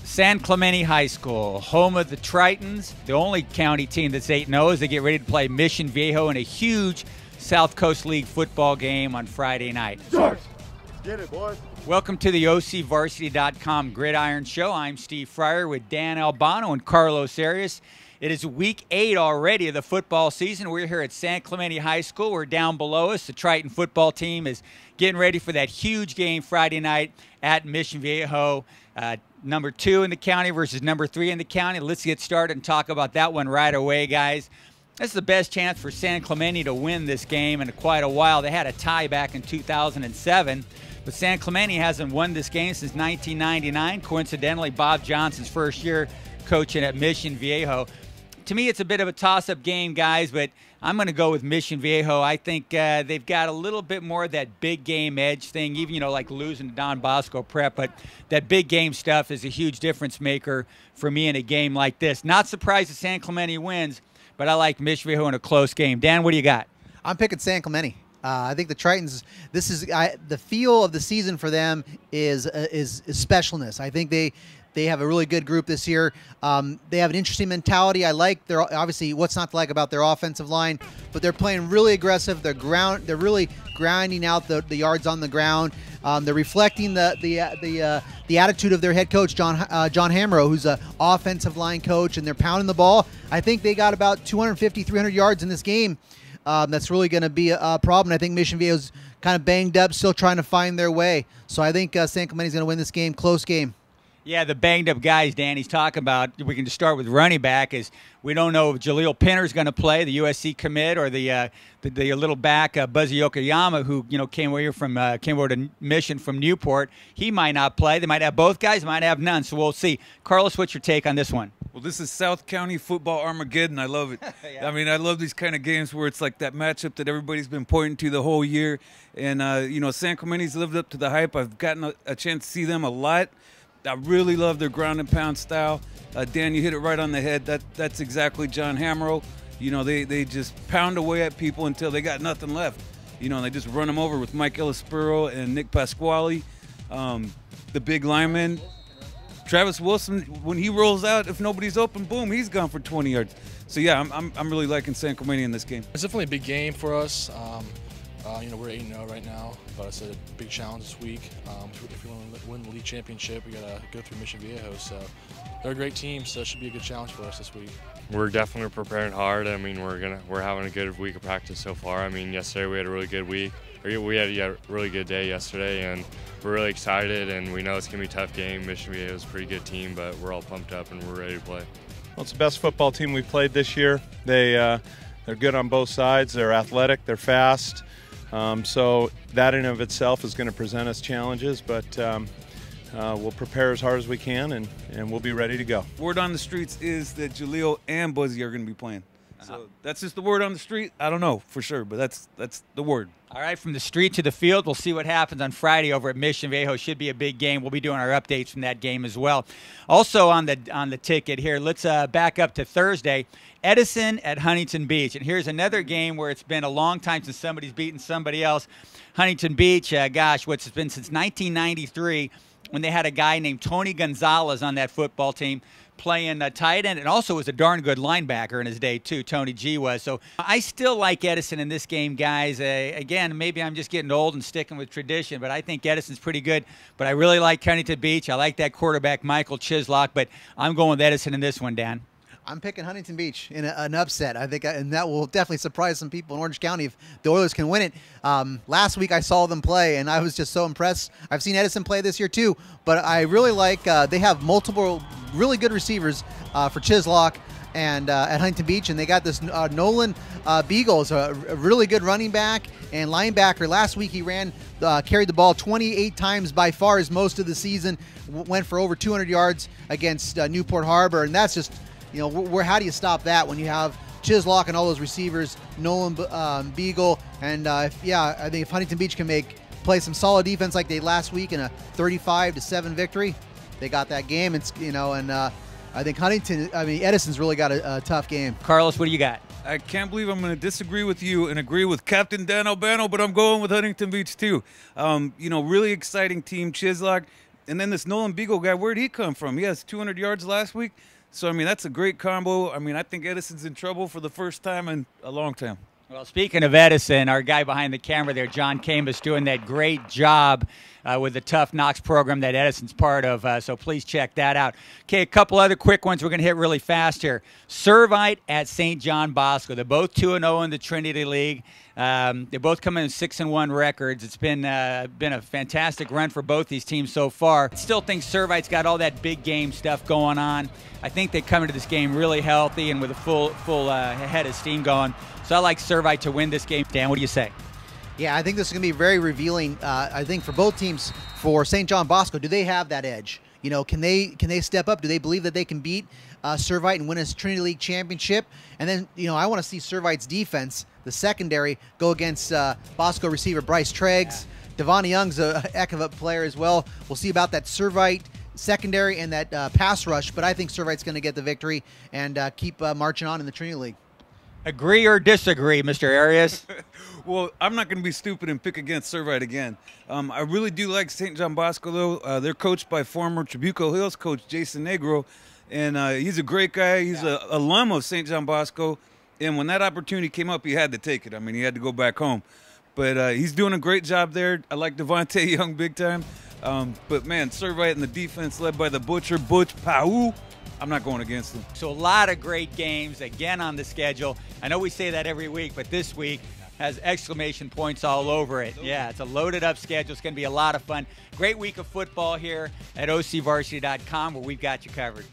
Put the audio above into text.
San Clemente High School, home of the Tritons, the only county team that's 8-0 as they get ready to play Mission Viejo in a huge South Coast League football game on Friday night. Let's get it, boys. Welcome to the OCVarsity.com Gridiron Show. I'm Steve Fryer with Dan Albano and Carlos Arias. It is week 8 already of the football season. We're here at San Clemente High School. We're down below us. The Triton football team is getting ready for that huge game Friday night at Mission Viejo. Number 2 in the county versus number 3 in the county. Let's get started and talk about that one right away, guys. This is the best chance for San Clemente to win this game in quite a while. They had a tie back in 2007, but San Clemente hasn't won this game since 1999. Coincidentally, Bob Johnson's first year coaching at Mission Viejo. To me, it's a bit of a toss-up game, guys, but I'm going to go with Mission Viejo. I think they've got a little bit more of that big game edge thing, even, you know, like losing to Don Bosco Prep, but that big game stuff is a huge difference maker for me in a game like this. Not surprised that San Clemente wins, but I like Mission Viejo in a close game. Dan, what do you got? I'm picking San Clemente. I think the Tritons, this is the feel of the season for them is specialness. I think they have a really good group this year. They have an interesting mentality. I like their, obviously, what's not to like about their offensive line, but they're playing really aggressive. They're really grinding out the yards on the ground. They're reflecting the attitude of their head coach, John Hamro, who's an offensive line coach, and they're pounding the ball. I think they got about 250, 300 yards in this game. That's really going to be a problem. I think Mission Viejo's kind of banged up, still trying to find their way. So I think San Clemente's going to win this game, close game. Yeah, the banged-up guys Danny's talking about, we can just start with running back, is we don't know if Jaleel Pinner's going to play, the USC commit, or the little back, Buzzy Yokoyama, who, you know, came over to Mission from Newport. He might not play. They might have both guys, might have none, so we'll see. Carlos, what's your take on this one? Well, this is South County football Armageddon. I love it. Yeah. I mean, I love these kind of games where it's like that matchup that everybody's been pointing to the whole year. And, you know, San Clemente's lived up to the hype. I've gotten a chance to see them a lot. I really love their ground and pound style. Dan, you hit it right on the head. That's exactly John Hamro. You know, they just pound away at people until they got nothing left. You know, and they just run them over with Mike Ellispero and Nick Pasquale. The big lineman, Travis Wilson, when he rolls out, if nobody's open, boom, he's gone for 20 yards. So, yeah, I'm really liking San Clemente in this game. It's definitely a big game for us. You know, we're 8-0 right now, but it's a big challenge this week. If we want to win the league championship, we got to go through Mission Viejo. So they're a great team, so it should be a good challenge for us this week. We're definitely preparing hard. I mean, we're having a good week of practice so far. I mean, yesterday we had a really good week. We had a really good day yesterday, and we're really excited. And we know it's gonna be a tough game. Mission Viejo is a pretty good team, but we're all pumped up and we're ready to play. Well, it's the best football team we've played this year. They're good on both sides. They're athletic. They're fast. So that in and of itself is going to present us challenges, but we'll prepare as hard as we can, and we'll be ready to go. Word on the streets is that Jaleel and Buzzy are going to be playing. So that's just the word on the street. I don't know for sure, but that's the word. All right, from the street to the field, we'll see what happens on Friday over at Mission Viejo. Should be a big game. We'll be doing our updates from that game as well. Also on the ticket here, let's back up to Thursday. Edison at Huntington Beach. And here's another game where it's been a long time since somebody's beaten somebody else. Huntington Beach, gosh, what's it been since 1993 when they had a guy named Tony Gonzalez on that football team playing tight end, and also was a darn good linebacker in his day too, Tony G was. So I still like Edison in this game, guys. Again, maybe I'm just getting old and sticking with tradition, but I think Edison's pretty good. But I really like Huntington Beach. I like that quarterback, Michael Chislock, but I'm going with Edison in this one, Dan. I'm picking Huntington Beach in an upset. I think, and that will definitely surprise some people in Orange County if the Oilers can win it. Last week I saw them play, and I was just so impressed. I've seen Edison play this year too, but I really like. They have multiple really good receivers for Chislock and at Huntington Beach, and they got this Nolan Beagle, is a really good running back and linebacker. Last week he carried the ball 28 times, by far as most of the season. Went for over 200 yards against Newport Harbor, and that's just. You know, how do you stop that when you have Chislock and all those receivers, Nolan Beagle, and I think if Huntington Beach can play some solid defense like they did last week in a 35-7 victory, they got that game. It's I think Edison's really got a tough game. Carlos, what do you got? I can't believe I'm going to disagree with you and agree with Captain Dan Albano, but I'm going with Huntington Beach too. You know, really exciting team. Chislock And then this Nolan Beagle guy, where'd he come from? He has 200 yards last week. So, I mean, that's a great combo. I mean, I think Edison's in trouble for the first time in a long time. Well, speaking of Edison, our guy behind the camera there, John Khamis, doing that great job with the Tough Knocks program that Edison's part of. So please check that out. Okay, a couple other quick ones we're going to hit really fast here. Servite at St. John Bosco. They're both 2-0 in the Trinity League. They both come in with 6-1 records. It's been a fantastic run for both these teams so far. I still think Servite's got all that big game stuff going on. I think they come into this game really healthy and with a full head of steam going. So I like Servite to win this game. Dan, what do you say? Yeah, I think this is going to be very revealing, I think, for both teams. For St. John Bosco, do they have that edge? You know, can they step up? Do they believe that they can beat Servite and win a Trinity League championship? And then, you know, I want to see Servite's defense, the secondary, go against Bosco receiver Bryce Treggs. Yeah. Devon Young's a heck of a player as well. We'll see about that Servite secondary and that pass rush, but I think Servite's going to get the victory and keep marching on in the Trinity League. Agree or disagree, Mr. Arias? Well, I'm not going to be stupid and pick against Servite again. I really do like St. John Bosco, though. They're coached by former Trabuco Hills coach Jason Negro, and he's a great guy. He's an alum of St. John Bosco, and when that opportunity came up, he had to take it. I mean, he had to go back home. But he's doing a great job there. I like Devontae Young big time. But, man, Servite and the defense led by the Butcher, Butch Pau. I'm not going against them. So a lot of great games again on the schedule. I know we say that every week, but this week has exclamation points all over it. Yeah, it's a loaded up schedule. It's going to be a lot of fun. Great week of football here at OCVarsity.com, where we've got you covered.